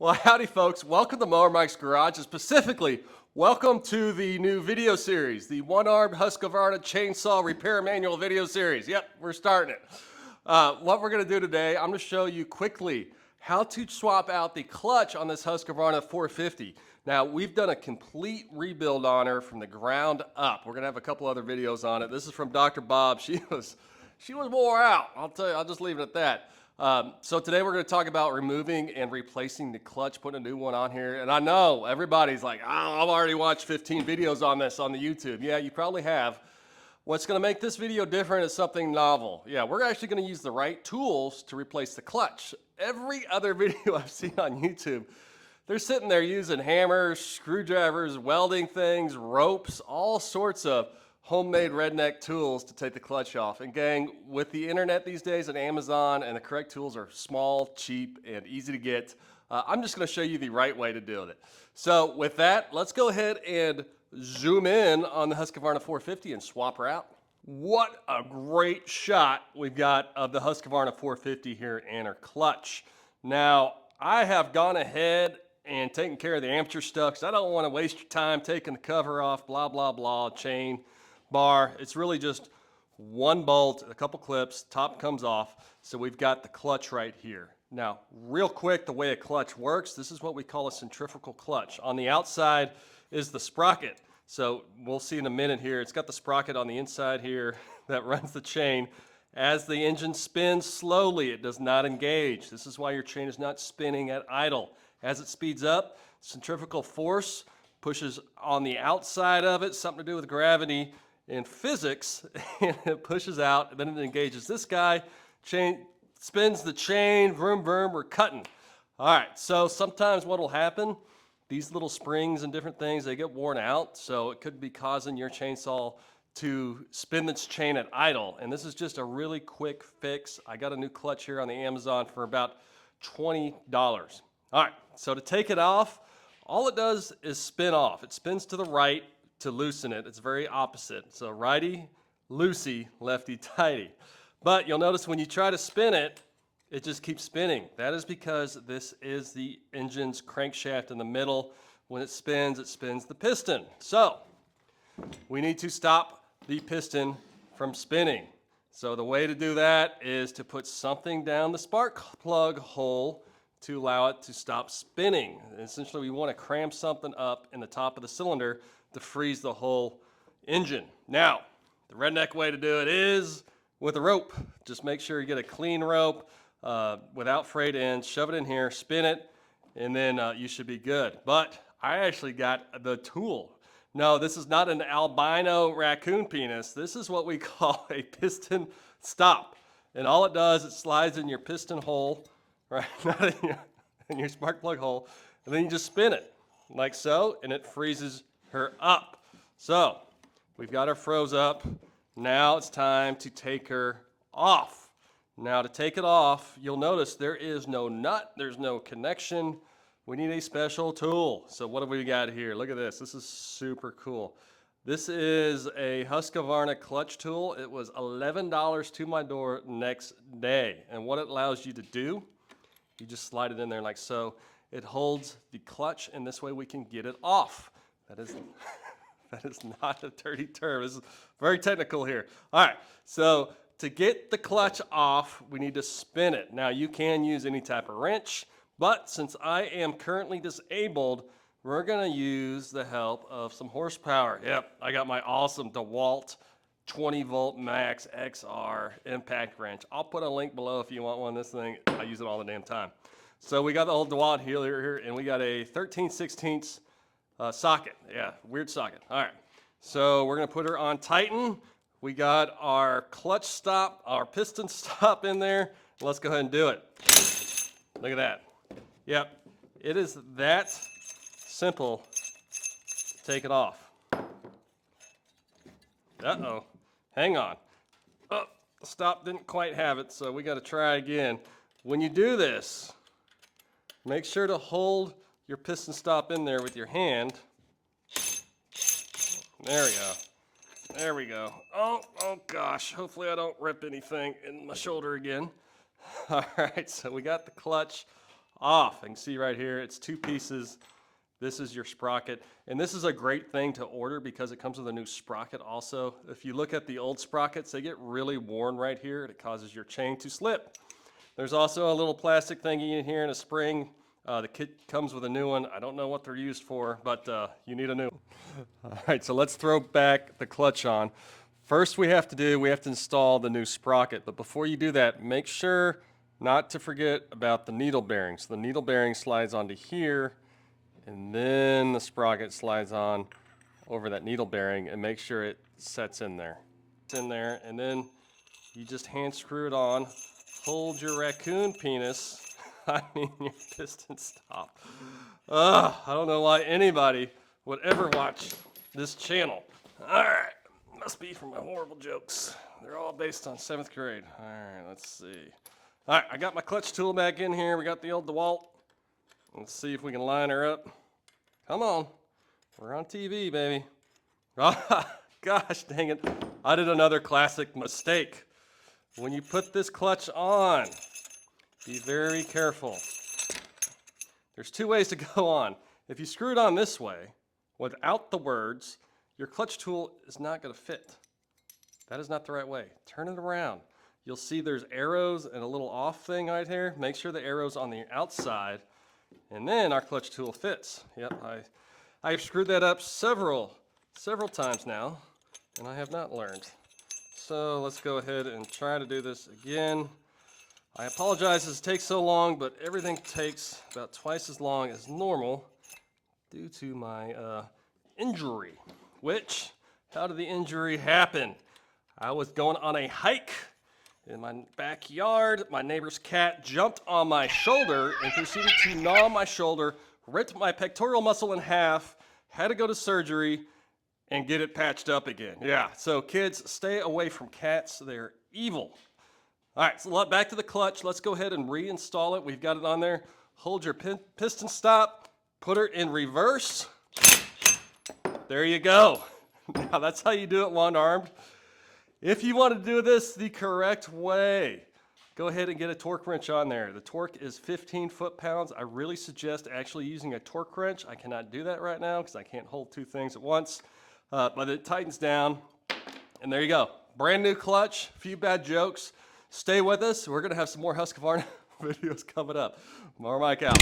Well, howdy, folks. Welcome to Mower Mike's Garage, and specifically, welcome to the new video series, the one-armed Husqvarna chainsaw repair manual video series. Yep, we're starting it. What we're going to do today, I'm going to show you quickly how to swap out the clutch on this Husqvarna 450. Now, we've done a complete rebuild on her from the ground up. We're going to have a couple other videos on it. This is from Dr. Bob. She was wore out. I'll tell you, I'll just leave it at that. So today we're going to talk about removing and replacing the clutch, putting a new one on here. And I know everybody's like, oh, I've already watched 15 videos on this on the YouTube. Yeah, you probably have. What's going to make this video different is something novel. Yeah, we're actually going to use the right tools to replace the clutch. Every other video I've seen on YouTube, they're sitting there using hammers, screwdrivers, welding things, ropes, all sorts of homemade redneck tools to take the clutch off. And gang, with the internet these days and Amazon, and the correct tools are small, cheap, and easy to get, I'm just going to show you the right way to do it. So with that, let's go ahead and zoom in on the Husqvarna 450 and swap her out. What a great shot we've got of the Husqvarna 450 here in her clutch. Now, I have gone ahead and taken care of the amateur stuff because I don't want to waste your time taking the cover off, blah, blah, blah, chain, bar. It's really just one bolt, a couple clips, top comes off. So we've got the clutch right here. Now, real quick, the way a clutch works, this is what we call a centrifugal clutch. On the outside is the sprocket. So we'll see in a minute here. It's got the sprocket on the inside here that runs the chain. As the engine spins slowly, it does not engage. This is why your chain is not spinning at idle. As it speeds up, centrifugal force pushes on the outside of it, something to do with gravity and physics, and it pushes out, and then it engages this guy, chain spins the chain, vroom, vroom, we're cutting. All right, so sometimes what will happen, these little springs and different things, they get worn out, so it could be causing your chainsaw to spin this chain at idle, and this is just a really quick fix. I got a new clutch here on the Amazon for about $20. All right, so to take it off, all it does is spin off. It spins to the right to loosen it. It's very opposite. So righty, loosey, lefty, tighty. But you'll notice when you try to spin it, it just keeps spinning. That is because this is the engine's crankshaft in the middle. When it spins the piston. So we need to stop the piston from spinning. So the way to do that is to put something down the spark plug hole to allow it to stop spinning. Essentially, we want to cram something up in the top of the cylinder to freeze the whole engine. Now, the redneck way to do it is with a rope. Just make sure you get a clean rope without frayed ends, shove it in here, spin it, and then you should be good. But I actually got the tool. No, this is not an albino raccoon penis. This is what we call a piston stop. And all it does, it slides in your piston hole, right, not in your spark plug hole, and then you just spin it like so, and it freezes her up. So we've got her froze up. Now it's time to take her off. Now to take it off, you'll notice there is no nut, there's no connection. We need a special tool. So what have we got here? Look at this. This is super cool. This is a Husqvarna clutch tool. It was $11 to my door next day. And what it allows you to do, you just slide it in there like so. It holds the clutch, and this way we can get it off. That is not a dirty term. This is very technical here. All right, so to get the clutch off, we need to spin it. Now, you can use any type of wrench, but since I am currently disabled, we're going to use the help of some horsepower. Yep, I got my awesome DeWalt 20-volt max XR impact wrench. I'll put a link below if you want one. This thing, I use it all the damn time. So we got the old DeWalt here, and we got a 13/16 socket. Yeah, weird socket. All right, so we're gonna put her on Tighten. We got our clutch stop, our piston stop in there. Let's go ahead and do it. Look at that. Yep, it is that simple to take it off. Uh-oh, hang on. Oh, the stop didn't quite have it, so we gotta try again. When you do this, make sure to hold your piston stop in there with your hand. There we go. There we go. Oh gosh. Hopefully I don't rip anything in my shoulder again. All right, so we got the clutch off. You can see right here, it's 2 pieces. This is your sprocket, and this is a great thing to order because it comes with a new sprocket also. If you look at the old sprockets, they get really worn right here, and it causes your chain to slip. There's also a little plastic thingy in here and a spring. The kit comes with a new one. I don't know what they're used for, but you need a new one. All right, so let's throw back the clutch on. First we have to install the new sprocket, but before you do that, make sure not to forget about the needle bearing. So the needle bearing slides onto here, and then the sprocket slides on over that needle bearing, and make sure it sets in there. It's in there, and then you just hand screw it on. Hold your raccoon penis, I mean your piston stop. I don't know why anybody would ever watch this channel. All right, must be from my horrible jokes. They're all based on 7th grade. All right, let's see. All right, I got my clutch tool back in here. We got the old DeWalt. Let's see if we can line her up. Come on, we're on TV, baby. Oh, gosh dang it, I did another classic mistake. When you put this clutch on, be very careful. There's 2 ways to go on. If you screw it on this way, without the words, your clutch tool is not going to fit. That is not the right way. Turn it around. You'll see there's arrows and a little off thing right here. Make sure the arrow's on the outside, and then our clutch tool fits. Yep, I've screwed that up several times now, and I have not learned. So let's go ahead and try to do this again. I apologize this takes so long, but everything takes about twice as long as normal due to my injury. Which, how did the injury happen? I was going on a hike in my backyard. My neighbor's cat jumped on my shoulder and proceeded to gnaw my shoulder, ripped my pectoral muscle in half, had to go to surgery, and get it patched up again. Yeah, so kids, stay away from cats. They're evil. All right, so back to the clutch. Let's go ahead and reinstall it. We've got it on there. Hold your piston stop, put her in reverse. There you go. Now that's how you do it one-armed. If you want to do this the correct way, go ahead and get a torque wrench on there. The torque is 15 foot-pounds. I really suggest actually using a torque wrench. I cannot do that right now because I can't hold 2 things at once. But it tightens down, and there you go. Brand new clutch, few bad jokes. Stay with us. We're going to have some more Husqvarna videos coming up. Mower Mike out.